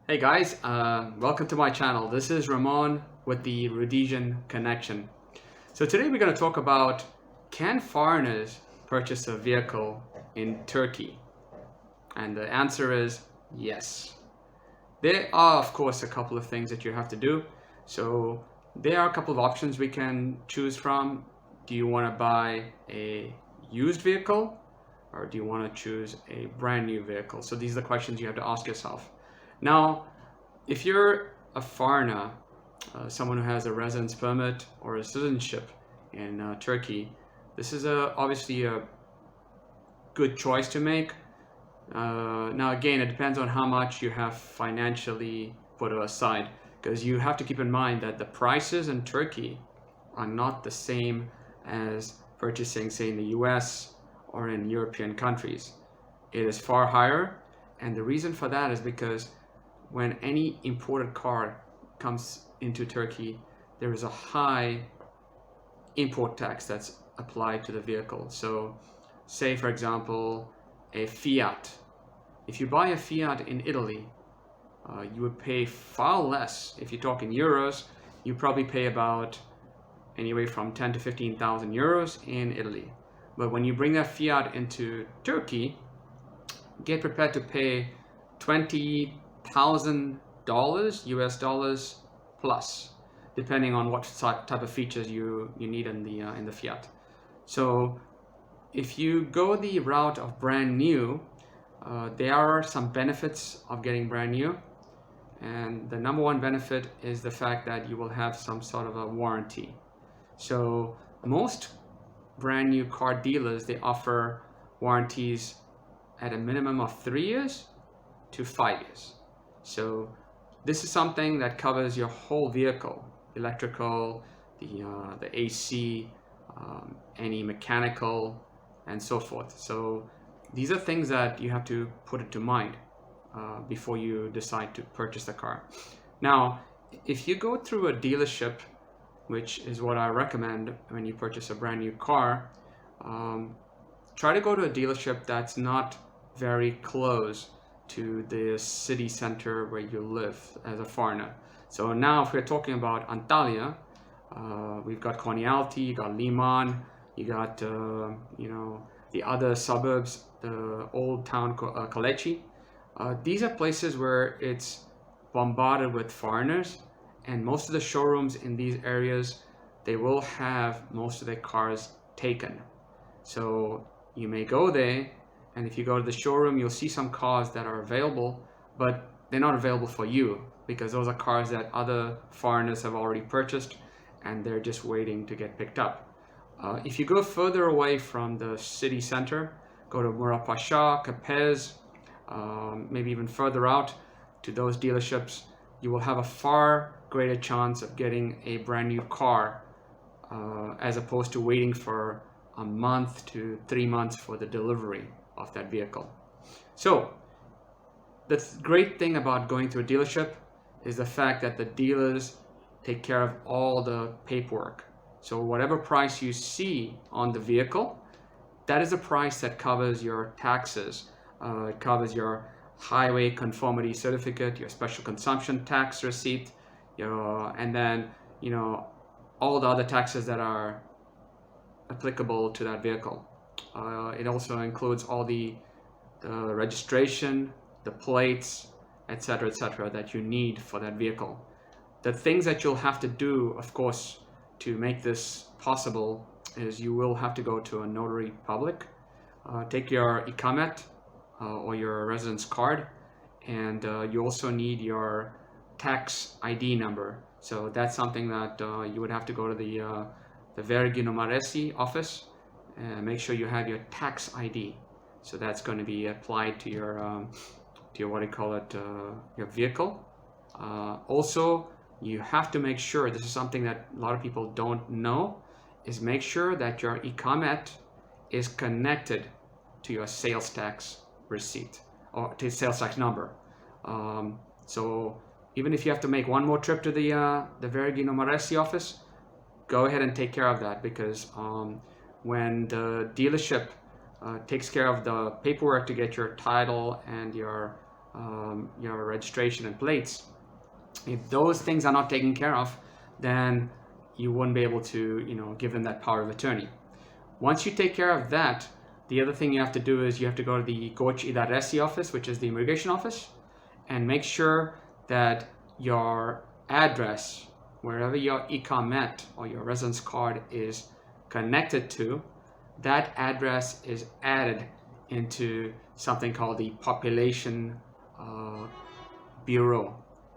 Hey guys, welcome to my channel. This is Ramon with the Rhodesian Connection. So today we're going to talk about, can foreigners purchase a vehicle in Turkey? And the answer is yes. There are of course a couple of things that you have to do. So there are a couple of options we can choose from. Do you want to buy a used vehicle or do you want to choose a brand new vehicle? So these are the questions you have to ask yourself. Now, if you're a foreigner, someone who has a residence permit or a citizenship in Turkey, this is obviously a good choice to make. Now again, it depends on how much you have financially put aside, because you have to keep in mind that the prices in Turkey are not the same as purchasing, say, in the US or in European countries. It is far higher, and the reason for that is because when any imported car comes into Turkey, there is a high import tax that's applied to the vehicle. So say, for example, a Fiat. If you buy a Fiat in Italy, you would pay far less. If you talk in euros, you probably pay about anywhere from 10 to 15,000 euros in Italy. But when you bring that Fiat into Turkey, get prepared to pay $20,000 US dollars plus, depending on what type of features you need in the Fiat. So if you go the route of brand new, there are some benefits of getting brand new, and the number one benefit is the fact that you will have some sort of a warranty. So most brand new car dealers, they offer warranties at a minimum of 3 years to 5 years. So this is something that covers your whole vehicle, electrical, the AC, any mechanical, and so forth. So these are things that you have to put into mind before you decide to purchase the car. Now, if you go through a dealership, which is what I recommend when you purchase a brand new car, try to go to a dealership that's not very close to the city center where you live as a foreigner. So now if we're talking about Antalya, we've got Konyaaltı, you got Liman, you got the other suburbs, the old town Kaleci. These are places where it's bombarded with foreigners, and most of the showrooms in these areas, they will have most of their cars taken. So you may go there, and if you go to the showroom, you'll see some cars that are available, but they're not available for you because those are cars that other foreigners have already purchased and they're just waiting to get picked up. If you go further away from the city center, go to Murapasha, Capez, maybe even further out to those dealerships, you will have a far greater chance of getting a brand new car as opposed to waiting for a month to 3 months for the delivery of that vehicle. So the great thing about going to a dealership is the fact that the dealers take care of all the paperwork. So whatever price you see on the vehicle, that is the price that covers your taxes. It covers your highway conformity certificate, your special consumption tax receipt, and then all the other taxes that are applicable to that vehicle. It also includes all the registration, the plates, etc., that you need for that vehicle. The things that you'll have to do, of course, to make this possible is you will have to go to a notary public, take your ikamet or your residence card, and you also need your tax ID number. So that's something that you would have to go to the Vergi Numerasi office and make sure you have your tax ID. So that's going to be applied to your what do you call it, your vehicle. Also, you have to make sure, this is something that a lot of people don't know, is make sure that your ikamet is connected to your sales tax receipt or to sales tax number. So even if you have to make one more trip to the Vergi Numerasi office, go ahead and take care of that, because when the dealership takes care of the paperwork to get your title and your your registration and plates. If those things are not taken care of, then you wouldn't be able to, give them that power of attorney. Once you take care of that, the other thing you have to do is you have to go to the Idaresi office, which is the immigration office, and make sure that your address, wherever your ikamet or your residence card is connected to, that address is added into something called the population bureau.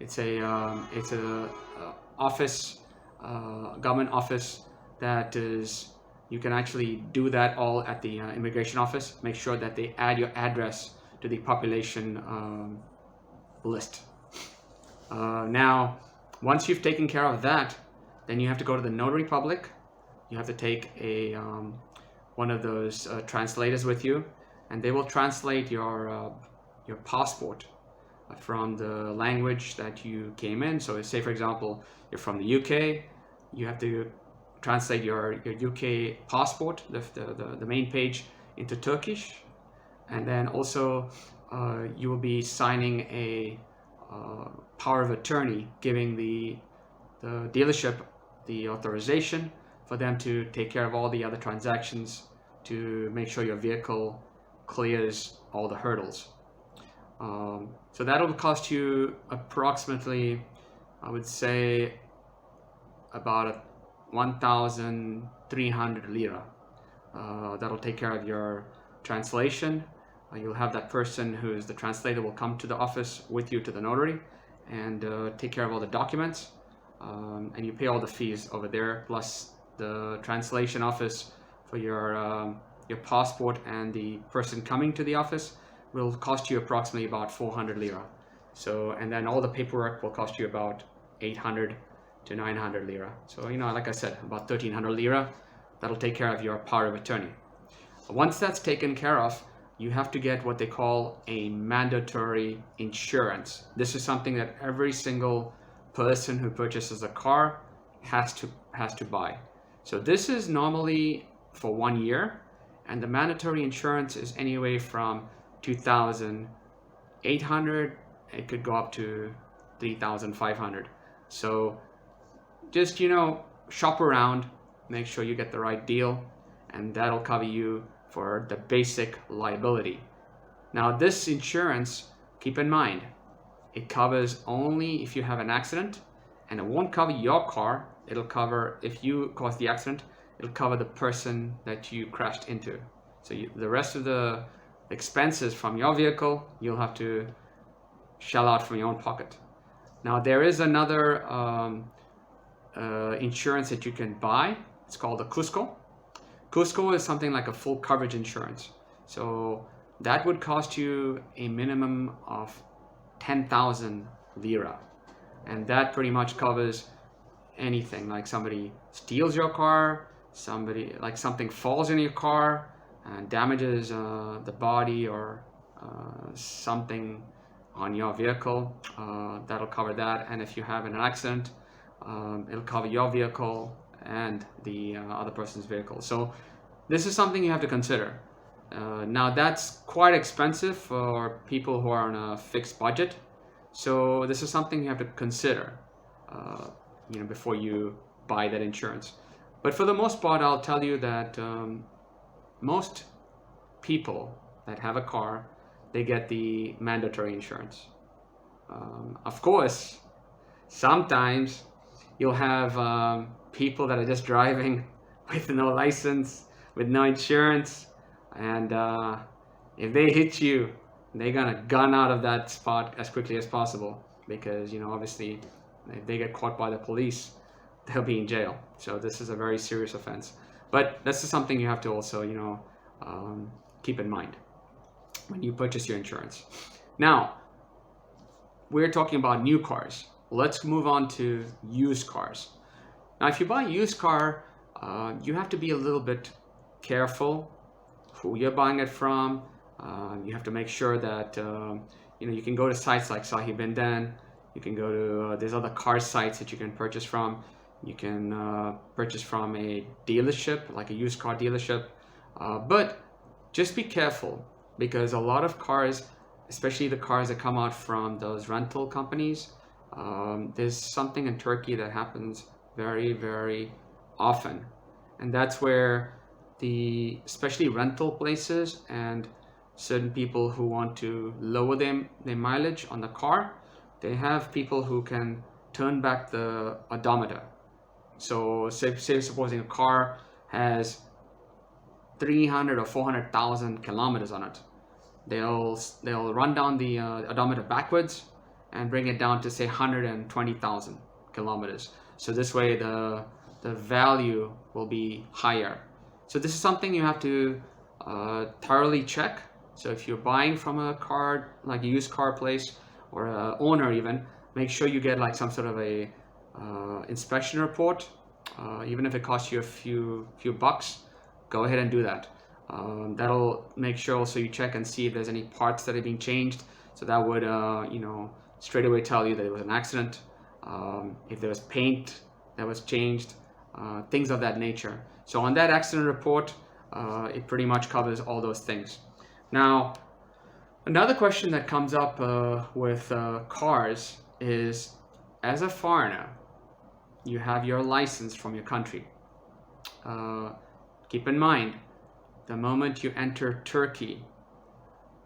It's a office, government office that is. You can actually do that all at the immigration office. Make sure that they add your address to the population list. Now, once you've taken care of that, then you have to go to the notary public. You have to take a one of those translators with you, and they will translate your passport from the language that you came in. So say, for example, you're from the UK, you have to translate your UK passport, the main page, into Turkish, and then also you will be signing a power of attorney, giving the dealership the authorization for them to take care of all the other transactions to make sure your vehicle clears all the hurdles. So that'll cost you approximately, I would say, about 1,300 lira. That'll take care of your translation. You'll have that person who's the translator will come to the office with you to the notary and take care of all the documents. And you pay all the fees over there, plus the translation office for your passport, and the person coming to the office will cost you approximately about 400 lira. So, and then all the paperwork will cost you about 800 to 900 lira. So, like I said, about 1,300 lira. That'll take care of your power of attorney. Once that's taken care of, you have to get what they call a mandatory insurance. This is something that every single person who purchases a car has to buy. So this is normally for 1 year, and the mandatory insurance is anyway from 2,800. It could go up to 3,500. So just shop around, make sure you get the right deal, and that'll cover you for the basic liability. Now this insurance, keep in mind, it covers only if you have an accident, and it won't cover your car. It'll cover, if you cause the accident, it'll cover the person that you crashed into. So the rest of the expenses from your vehicle, you'll have to shell out from your own pocket. Now there is another insurance that you can buy. It's called the Cusco. Cusco is something like a full coverage insurance. So that would cost you a minimum of 10,000 lira. And that pretty much covers anything, like somebody steals your car, something falls in your car and damages the body or something on your vehicle, that'll cover that. And if you have an accident, it'll cover your vehicle and the other person's vehicle. So this is something you have to consider. Now that's quite expensive for people who are on a fixed budget. So this is something you have to consider, before you buy that insurance. But for the most part, I'll tell you that most people that have a car, they get the mandatory insurance. Of course, sometimes you'll have people that are just driving with no license, with no insurance, and if they hit you, they're gonna gun out of that spot as quickly as possible, because obviously if they get caught by the police, they'll be in jail. So this is a very serious offense. But this is something you have to also keep in mind when you purchase your insurance. Now we're talking about new cars. Let's move on to used cars. Now if you buy a used car, you have to be a little bit careful who you're buying it from. You have to make sure that you can go to sites like Sahib Bindan. You can go to there's other car sites that you can purchase from. You can purchase from a dealership, like a used car dealership, but just be careful, because a lot of cars especially the cars that come out from those rental companies. There's something in Turkey that happens very, very often, and that's where especially rental places and certain people who want to lower their mileage on the car, they have people who can turn back the odometer. So say supposing a car has 300 or 400,000 kilometers on it, they'll run down the odometer backwards and bring it down to say 120,000 kilometers. So this way the value will be higher. So this is something you have to thoroughly check. So if you're buying from a car, like a used car place or a owner even, make sure you get like some sort of a inspection report. Even if it costs you a few bucks, go ahead and do that. That'll make sure also you check and see if there's any parts that are being changed. So that would straight away tell you that it was an accident. If there was paint that was changed, things of that nature. So on that accident report, it pretty much covers all those things. Now, another question that comes up with cars is, as a foreigner, you have your license from your country. Keep in mind, the moment you enter Turkey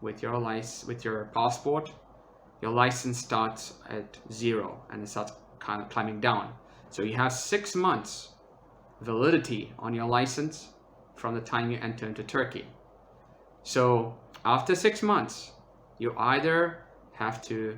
with your passport, your license starts at 0 and it starts kind of climbing down. So you have 6 months validity on your license from the time you enter into Turkey. So after 6 months, you either have to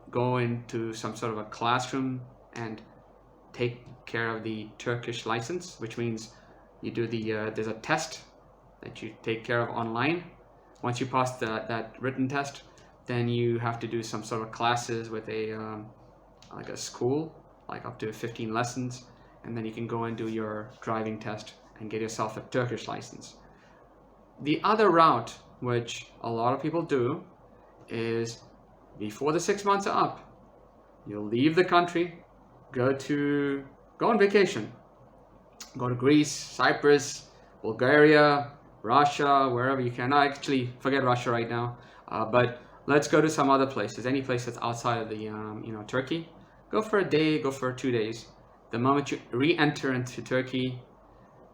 go into some sort of a classroom and take care of the Turkish license, which means you do there's a test that you take care of online. Once you pass that written test, then you have to do some sort of classes with like a school, like up to 15 lessons, and then you can go and do your driving test and get yourself a Turkish license. The other route, which a lot of people do, is before the 6 months are up, you'll leave the country, go on vacation, go to Greece, Cyprus, Bulgaria, Russia, wherever you can. I actually forget Russia right now, but let's go to some other places, any place that's outside of the Turkey. Go for a day, go for 2 days. The moment you re-enter into Turkey,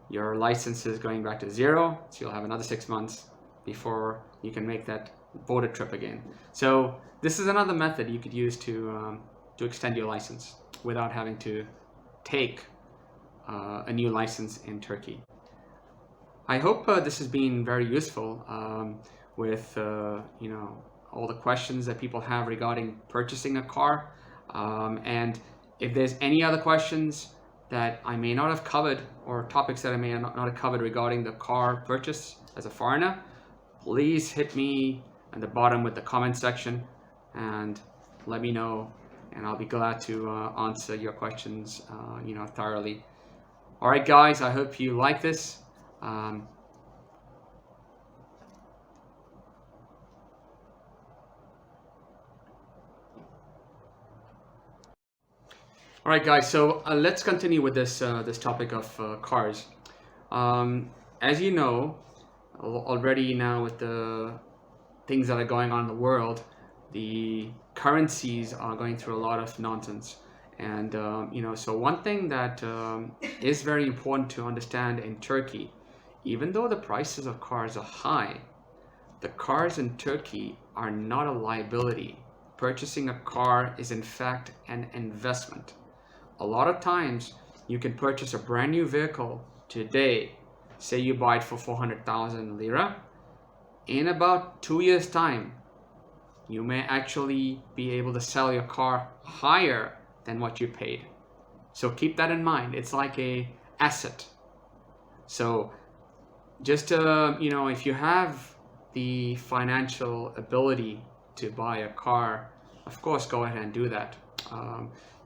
your license is going back to 0, so you'll have another 6 months before you can make that border trip again. So this is another method you could use to extend your license without having to take a new license in Turkey. I hope this has been very useful with all the questions that people have regarding purchasing a car. And if there's any other questions that I may not have covered, or topics that I may not have covered regarding the car purchase as a foreigner, please hit me at the bottom with the comment section and let me know, and I'll be glad to answer your questions thoroughly. All right, guys, I hope you like this. All right, guys, so let's continue with this topic of cars. As you know, already now with the things that are going on in the world, the currencies are going through a lot of nonsense. And, so one thing that is very important to understand in Turkey, even though the prices of cars are high, the cars in Turkey are not a liability. Purchasing a car is in fact an investment. A lot of times you can purchase a brand new vehicle today, say you buy it for 400,000 lira. In about 2 years time, you may actually be able to sell your car higher than what you paid. So keep that in mind. It's like a asset. So just if you have the financial ability to buy a car, of course go ahead and do that.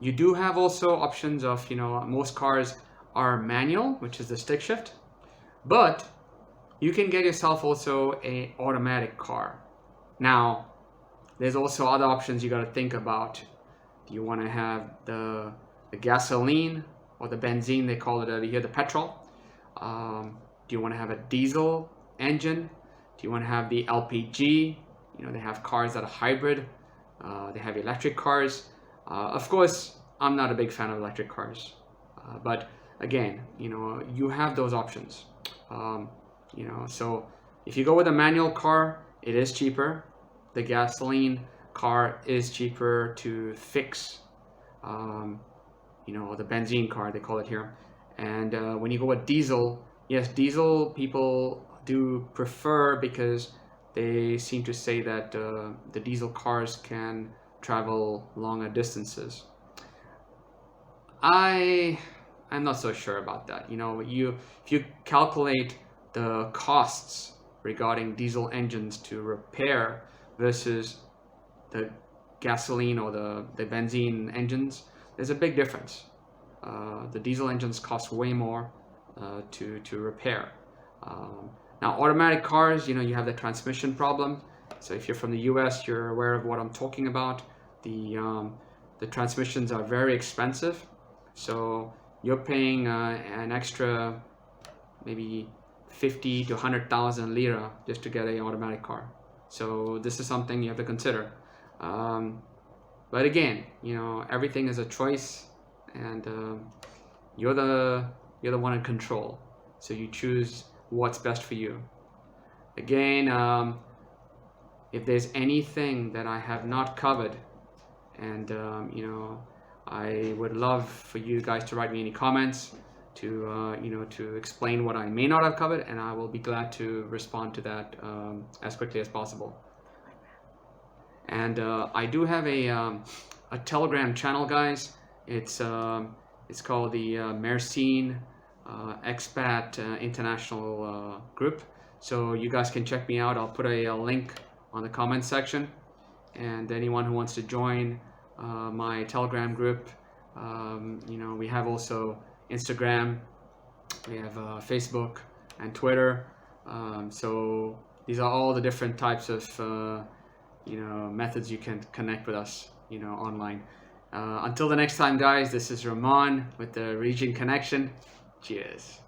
You do have also options of, most cars are manual, which is the stick shift, but you can get yourself also an automatic car. Now, there's also other options you got to think about. Do you want to have the gasoline or the benzene, they call it over here, the petrol? Do you want to have a diesel engine? Do you want to have the LPG They have cars that are hybrid. They have electric cars. Of course, I'm not a big fan of electric cars, but again, you have those options. So if you go with a manual car, it is cheaper. The gasoline car is cheaper to fix. The benzene car, they call it here. And when you go with diesel, yes, diesel people do prefer, because they seem to say that the diesel cars can travel longer distances. I'm not so sure about that. If you calculate the costs regarding diesel engines to repair versus the gasoline or the benzene engines, there's a big difference. The diesel engines cost way more to repair. Now, automatic cars, you have the transmission problem. So if you're from the US, you're aware of what I'm talking about. The transmissions are very expensive. So you're paying an extra maybe 50 to 100,000 lira just to get an automatic car. So this is something you have to consider. But again, everything is a choice, and you're the one in control. So you choose what's best for you. Again, if there's anything that I have not covered, and I would love for you guys to write me any comments to explain what I may not have covered, and I will be glad to respond to that as quickly as possible. And I do have a Telegram channel, guys. It's called the Mersin Expat International Group. So you guys can check me out. I'll put a link on the comment section. And anyone who wants to join my Telegram group, we have also Instagram, we have Facebook and Twitter. So these are all the different types of methods you can connect with us online. Until the next time, guys, this is Rahman with the Region Connection. Cheers.